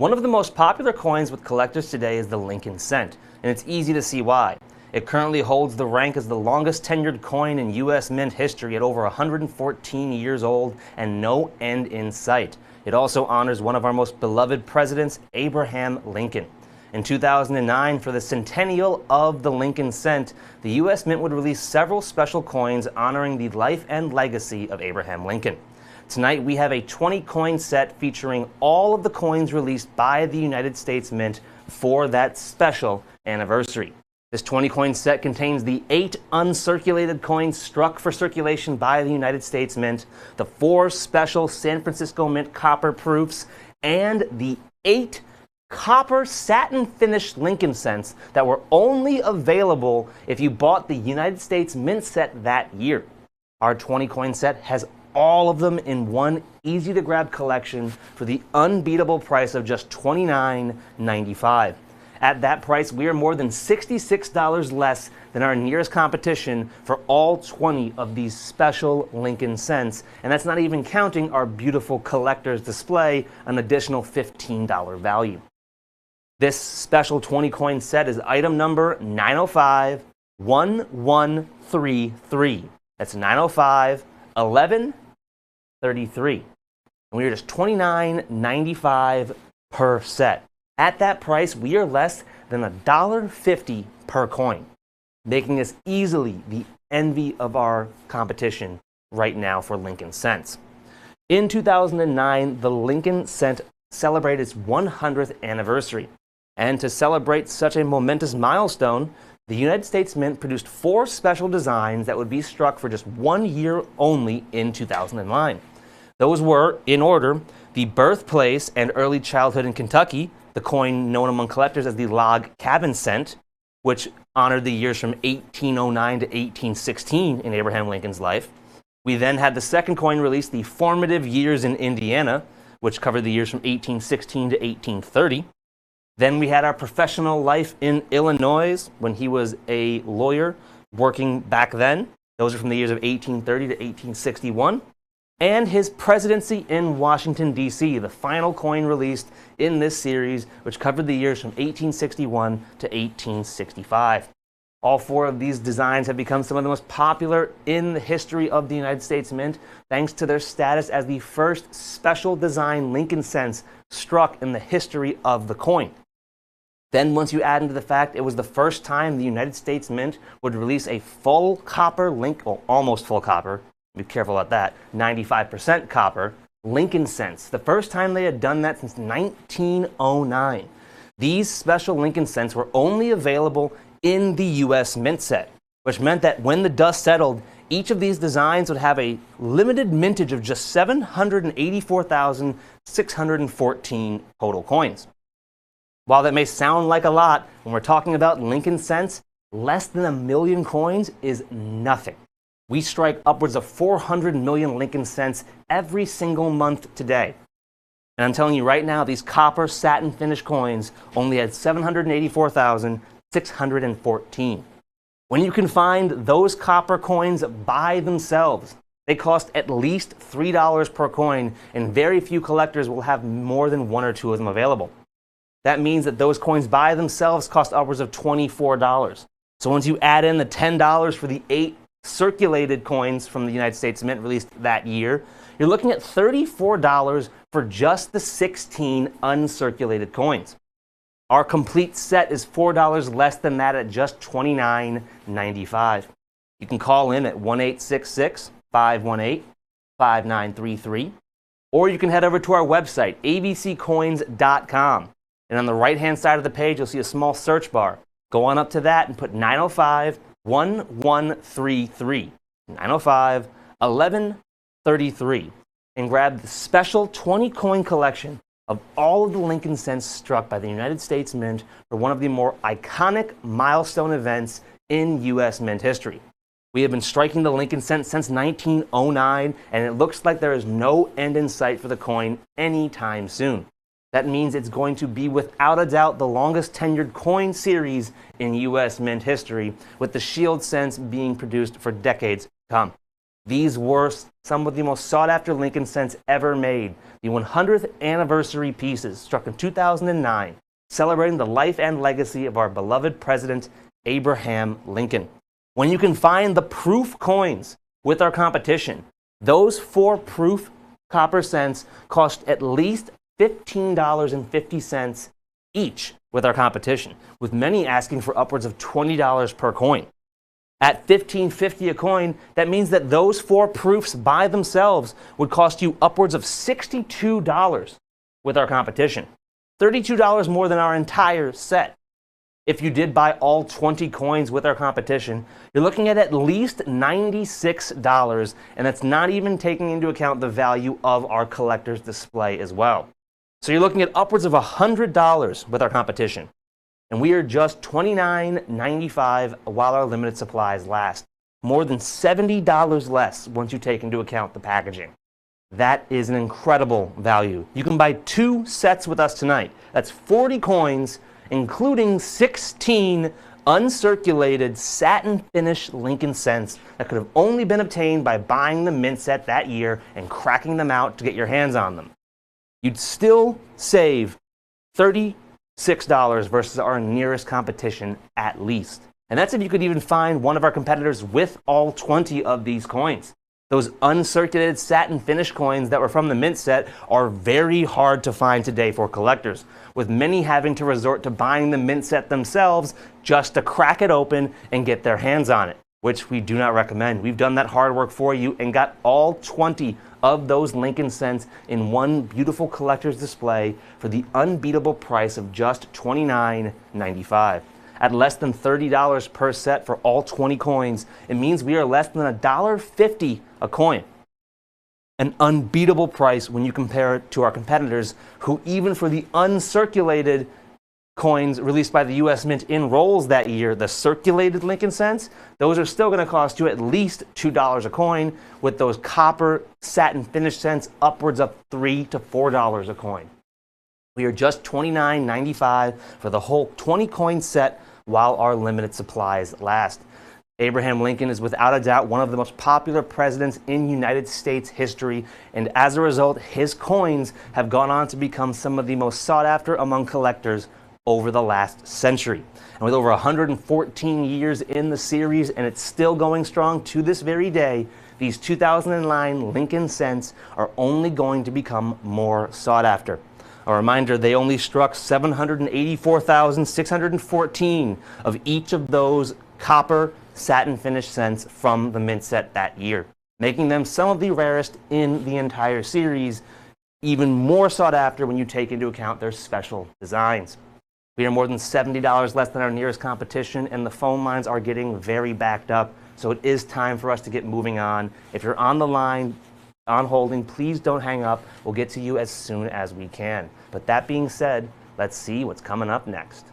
One of the most popular coins with collectors today is the Lincoln cent, and it's easy to see why. It currently holds the rank as the longest tenured coin in U.S. mint history at over 114 years old and no end in sight. It also honors one of our most beloved presidents, Abraham Lincoln. In 2009, for the Centennial of the Lincoln cent, the U.S. Mint would release several special coins honoring the life and legacy of Abraham Lincoln. Tonight, we have a 20-coin set featuring all of the coins released by the United States Mint for that special anniversary. This 20-coin set contains the 8 uncirculated coins struck for circulation by the United States Mint, the 4 special San Francisco Mint copper proofs, and the 8 copper satin finished Lincoln cents that were only available if you bought the United States Mint set that year. Our 20-coin set has all of them in one easy-to-grab collection for the unbeatable price of just $29.95. At that price, we are more than $66 less than our nearest competition for all 20 of these special Lincoln cents, and that's not even counting our beautiful collector's display, an additional $15 value. This special 20-coin set is item number 905-1133. That's 905-1133. And we are just $29.95 per set. At that price, we are less than $1.50 per coin, making us easily the envy of our competition right now for Lincoln cents. In 2009, the Lincoln cent celebrated its 100th anniversary. And to celebrate such a momentous milestone, the United States Mint produced 4 special designs that would be struck for just 1 year only in 2009. Those were, in order, the Birthplace and Early Childhood in Kentucky, the coin known among collectors as the Log Cabin cent, which honored the years from 1809 to 1816 in Abraham Lincoln's life. We then had the second coin released, the Formative Years in Indiana, which covered the years from 1816 to 1830. Then we had our professional life in Illinois when he was a lawyer working back then. Those are from the years of 1830 to 1861. And his presidency in Washington, D.C., the final coin released in this series, which covered the years from 1861 to 1865. All 4 of these designs have become some of the most popular in the history of the United States Mint, thanks to their status as the first special design Lincoln cents struck in the history of the coin. Then once you add into the fact it was the first time the United States Mint would release a full copper almost full copper, be careful about that, 95% copper, Lincoln cents. The first time they had done that since 1909. These special Lincoln cents were only available in the U.S. Mint set, which meant that when the dust settled, each of these designs would have a limited mintage of just 784,614 total coins. While that may sound like a lot, when we're talking about Lincoln cents, less than 1 million coins is nothing. We strike upwards of 400 million Lincoln cents every single month today. And I'm telling you right now, these copper satin finished coins only had 784,614. When you can find those copper coins by themselves, they cost at least $3 per coin, and very few collectors will have more than 1 or 2 of them available. That means that those coins by themselves cost upwards of $24. So once you add in the $10 for the 8 circulated coins from the United States Mint released that year, you're looking at $34 for just the 16 uncirculated coins. Our complete set is $4 less than that at just $29.95. You can call in at 1-866-518-5933, or you can head over to our website, abccoins.com. And on the right-hand side of the page, you'll see a small search bar. Go on up to that and put 905-1133, 905-1133, and grab the special 20-coin collection of all of the Lincoln cents struck by the United States Mint for one of the more iconic milestone events in U.S. Mint history. We have been striking the Lincoln cent since 1909, and it looks like there is no end in sight for the coin anytime soon. That means it's going to be without a doubt the longest tenured coin series in U.S. Mint history, with the Shield cents being produced for decades to come. These were some of the most sought-after Lincoln cents ever made. The 100th anniversary pieces struck in 2009, celebrating the life and legacy of our beloved President Abraham Lincoln. When you can find the proof coins with our competition, those 4 proof copper cents cost at least $15.50 each with our competition, with many asking for upwards of $20 per coin. At $15.50 a coin, that means that those 4 proofs by themselves would cost you upwards of $62 with our competition. $32 more than our entire set. If you did buy all 20 coins with our competition, you're looking at least $96, and that's not even taking into account the value of our collector's display as well. So you're looking at upwards of $100 with our competition. And we are just $29.95 while our limited supplies last. More than $70 less once you take into account the packaging. That is an incredible value. You can buy 2 sets with us tonight. That's 40 coins, including 16 uncirculated satin finish Lincoln cents that could have only been obtained by buying the mint set that year and cracking them out to get your hands on them. You'd still save $36 versus our nearest competition at least. And that's if you could even find one of our competitors with all 20 of these coins. Those uncirculated satin finish coins that were from the mint set are very hard to find today for collectors, with many having to resort to buying the mint set themselves just to crack it open and get their hands on it, which we do not recommend. We've done that hard work for you and got all 20 of those Lincoln cents in one beautiful collector's display for the unbeatable price of just $29.95. At less than $30 per set for all 20 coins, it means we are less than $1.50 a coin. An unbeatable price when you compare it to our competitors, who even for the uncirculated coins released by the U.S. Mint in rolls that year, the circulated Lincoln cents, those are still going to cost you at least $2 a coin, with those copper satin finish cents upwards of $3 to $4 a coin. We are just $29.95 for the whole 20 coin set while our limited supplies last. Abraham Lincoln is without a doubt one of the most popular presidents in United States history, and as a result, his coins have gone on to become some of the most sought after among collectors over the last century. And with over 114 years in the series, and it's still going strong to this very day, these 2009 Lincoln cents are only going to become more sought after. A reminder, they only struck 784,614 of each of those copper satin finish cents from the mint set that year, making them some of the rarest in the entire series, even more sought after when you take into account their special designs. We are more than $70 less than our nearest competition, and the phone lines are getting very backed up, so it is time for us to get moving on. If you're on the line, on holding, please don't hang up. We'll get to you as soon as we can. But that being said, let's see what's coming up next.